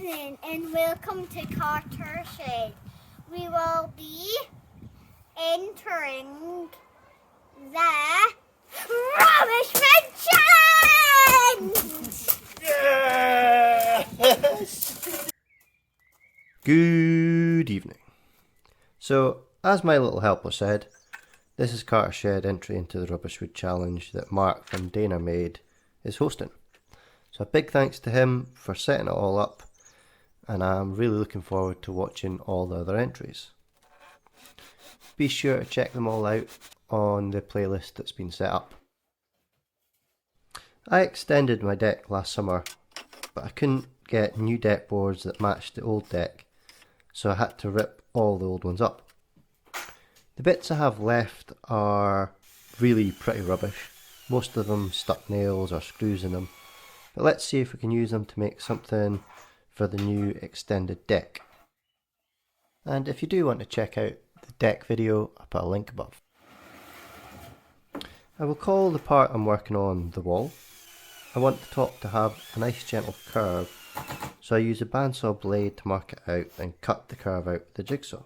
evening and welcome to Carter Shed. We will be entering the Rubbish Bin Challenge! Yes! Good evening. So, as my little helper said, this is Carter Shed entry into the Rubbish Bin Challenge that Mark from Dainer Made is hosting. So a big thanks to him for setting it all up, and I'm really looking forward to watching all the other entries. Be sure to check them all out on the playlist that's been set up. I extended my deck last summer, but I couldn't get new deck boards that matched the old deck, so I had to rip all the old ones up. The bits I have left are really pretty rubbish, most of them stuck nails or screws in them, but let's see if we can use them to make something for the new extended deck. And if you do want to check out the deck video, I'll put a link above. I will call the part I'm working on the wall. I want the top to have a nice gentle curve, so I use a bandsaw blade to mark it out and cut the curve out with the jigsaw.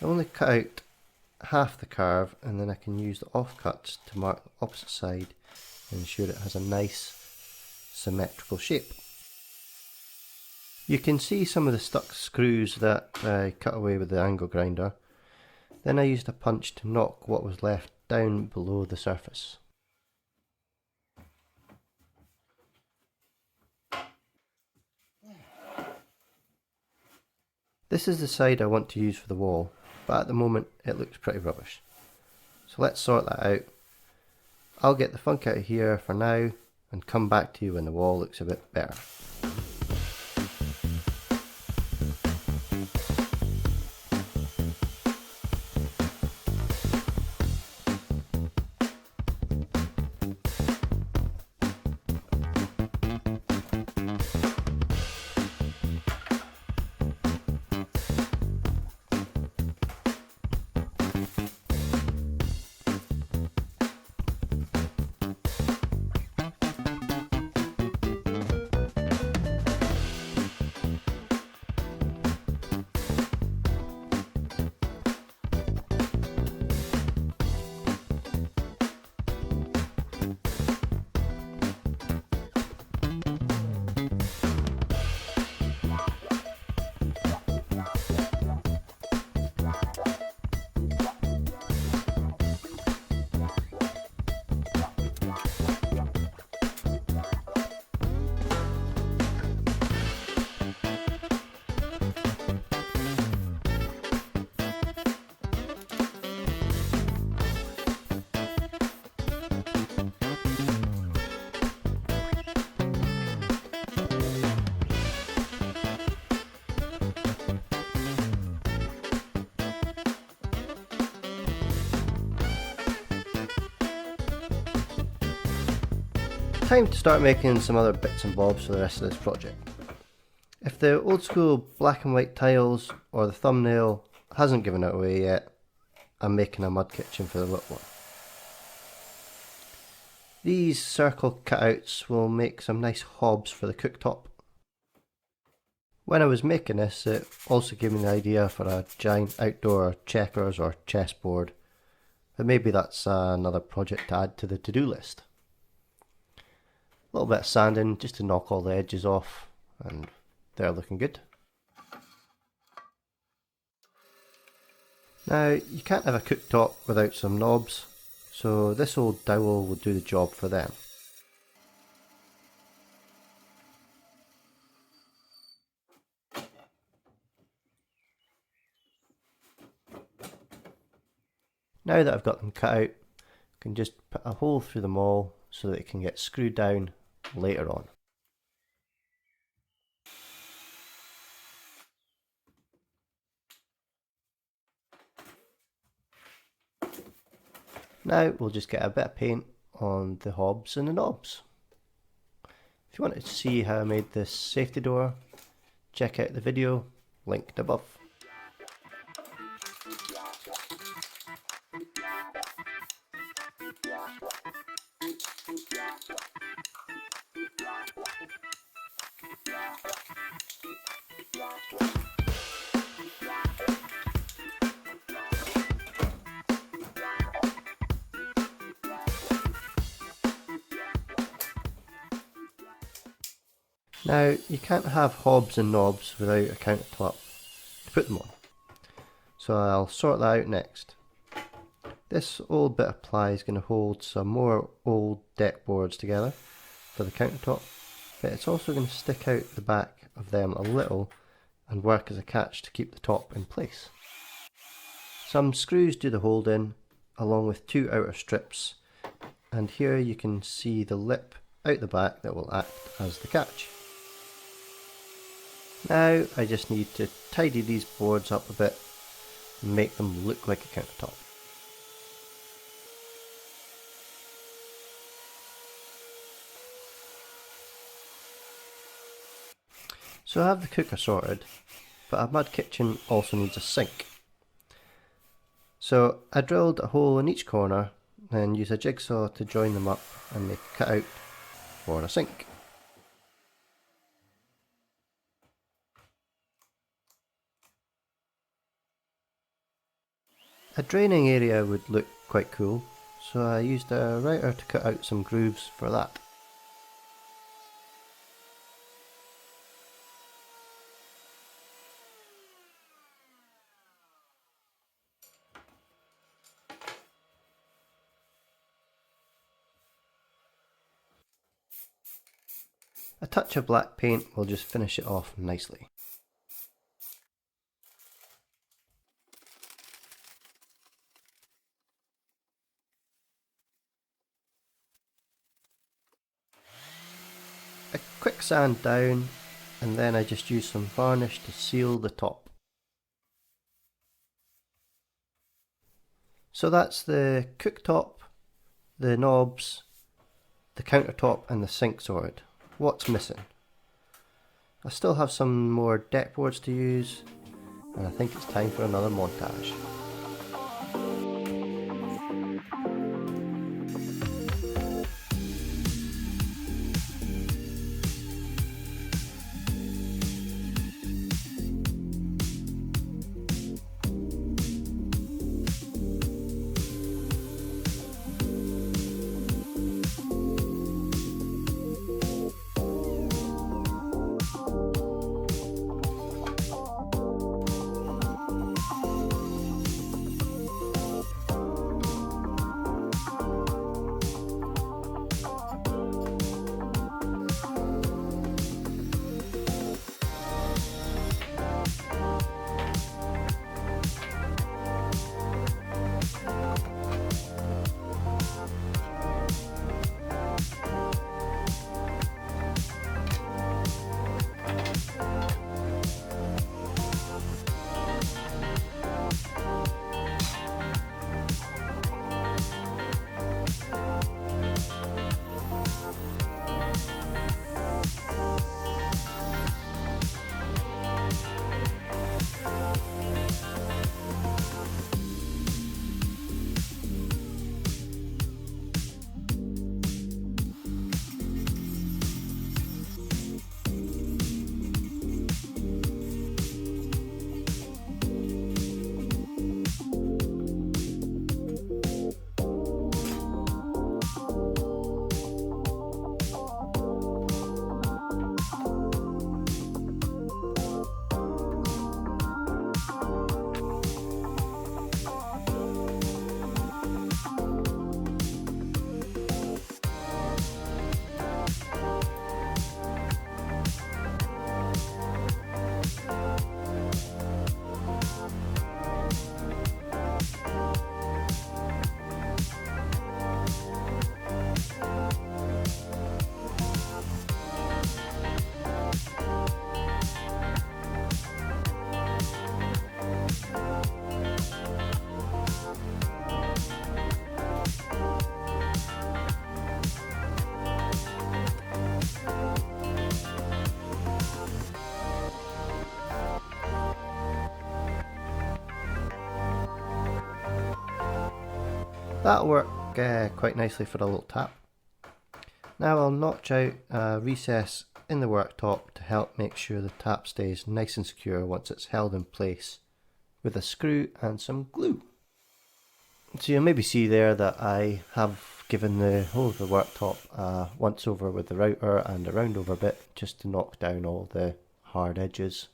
I only cut out half the curve, and then I can use the offcuts to mark the opposite side and ensure it has a nice symmetrical shape. You can see some of the stuck screws that I cut away with the angle grinder. Then I used a punch to knock what was left down below the surface. This is the side I want to use for the wall, but at the moment it looks pretty rubbish. So let's sort that out. I'll get the funk out of here for now and come back to you when the wall looks a bit better. Time to start making some other bits and bobs for the rest of this project. If the old school black and white tiles or the thumbnail hasn't given it away yet, I'm making a mud kitchen for the little one. These circle cutouts will make some nice hobs for the cooktop. When I was making this, it also gave me the idea for a giant outdoor checkers or chessboard, but maybe that's another project to add to the to-do list. A little bit of sanding just to knock all the edges off, and they're looking good. Now, you can't have a cooktop without some knobs, so this old dowel will do the job for them. Now that I've got them cut out, I can just put a hole through them all so that it can get screwed down later on. Now we'll just get a bit of paint on the hobs and the knobs. If you wanted to see how I made this safety door, check out the video linked above. Now, you can't have hobs and knobs without a countertop to put them on, so I'll sort that out next. This old bit of ply is going to hold some more old deck boards together for the countertop, but it's also going to stick out the back of them a little and work as a catch to keep the top in place. Some screws do the holding along with two outer strips, and here you can see the lip out the back that will act as the catch. Now I just need to tidy these boards up a bit and make them look like a countertop. So I have the cooker sorted, but a mud kitchen also needs a sink. So I drilled a hole in each corner and used a jigsaw to join them up and make a cutout for a sink. A draining area would look quite cool, so I used a router to cut out some grooves for that. A touch of black paint will just finish it off nicely. A quick sand down, and then I just use some varnish to seal the top. So that's the cooktop, the knobs, the countertop and the sink sorted. What's missing? I still have some more deck boards to use, and I think it's time for another montage. That work quite nicely for a little tap. Now I'll notch out a recess in the worktop to help make sure the tap stays nice and secure once it's held in place with a screw and some glue. So you'll maybe see there that I have given the whole of the worktop a once over with the router and a round over bit just to knock down all the hard edges.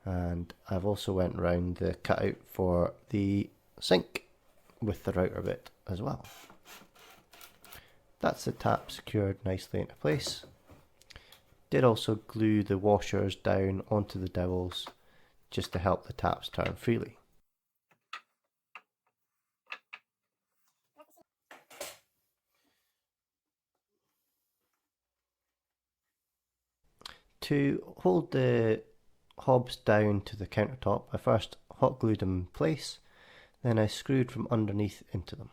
And I've also went around the cutout for the sink with the router bit as well. That's the tap secured nicely into place. Did also glue the washers down onto the dowels just to help the taps turn freely. To hold the hobs down to the countertop, I first hot glued them in place, then I screwed from underneath into them.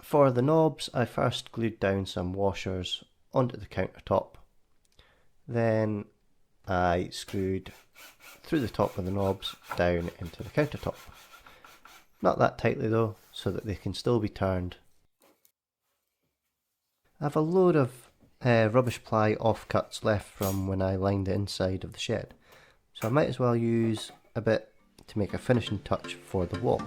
For the knobs, I first glued down some washers onto the countertop, then I screwed through the top of the knobs down into the countertop. Not that tightly though, so that they can still be turned. I have a load of rubbish ply offcuts left from when I lined the inside of the shed, so I might as well use a bit to make a finishing touch for the wall.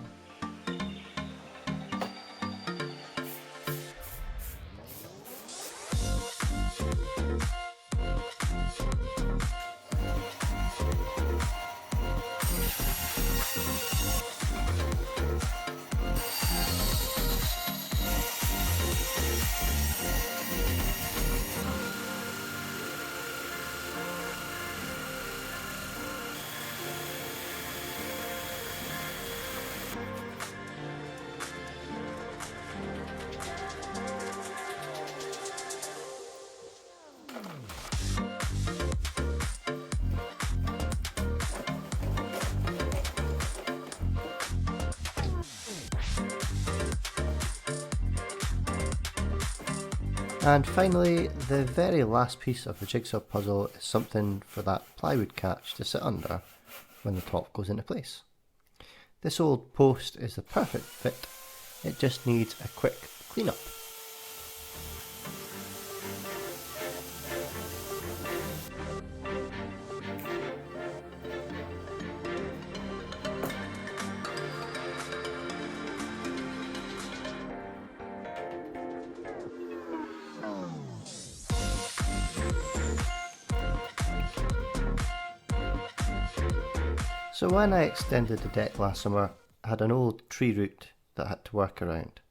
And finally, the very last piece of the jigsaw puzzle is something for that plywood catch to sit under when the top goes into place. This old post is the perfect fit, it just needs a quick clean-up. So when I extended the deck last summer, I had an old tree root that I had to work around.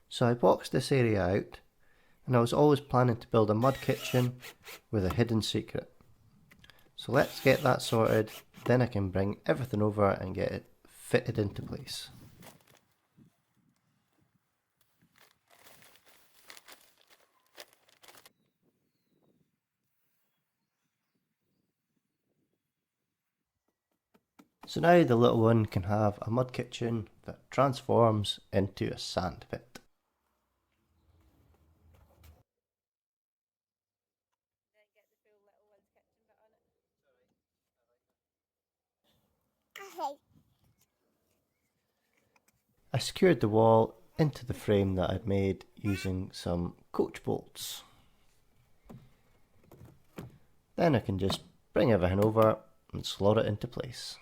So I boxed this area out, and I was always planning to build a mud kitchen with a hidden secret. So let's get that sorted, then I can bring everything over and get it fitted into place. So now the little one can have a mud kitchen that transforms into a sand pit. Okay. I secured the wall into the frame that I'd made using some coach bolts. Then I can just bring everything over and slot it into place.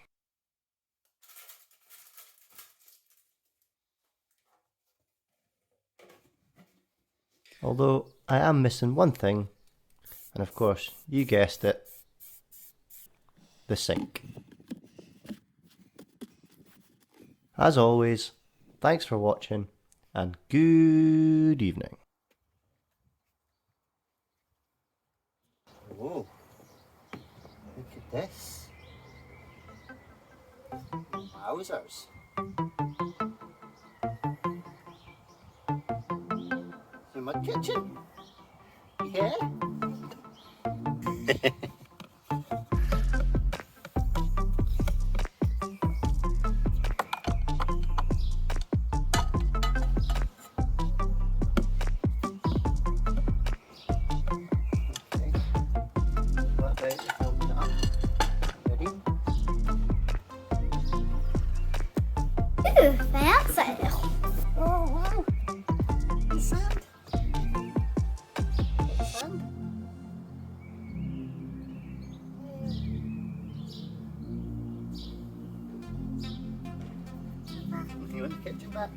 Although I am missing one thing, and of course you guessed it, the sink. As always, thanks for watching and good evening. Whoa, look at this. Wowzers. The mud kitchen? Yeah? Ooh, fancy. Oh wow. The sand. Sand. You want the kitchen back?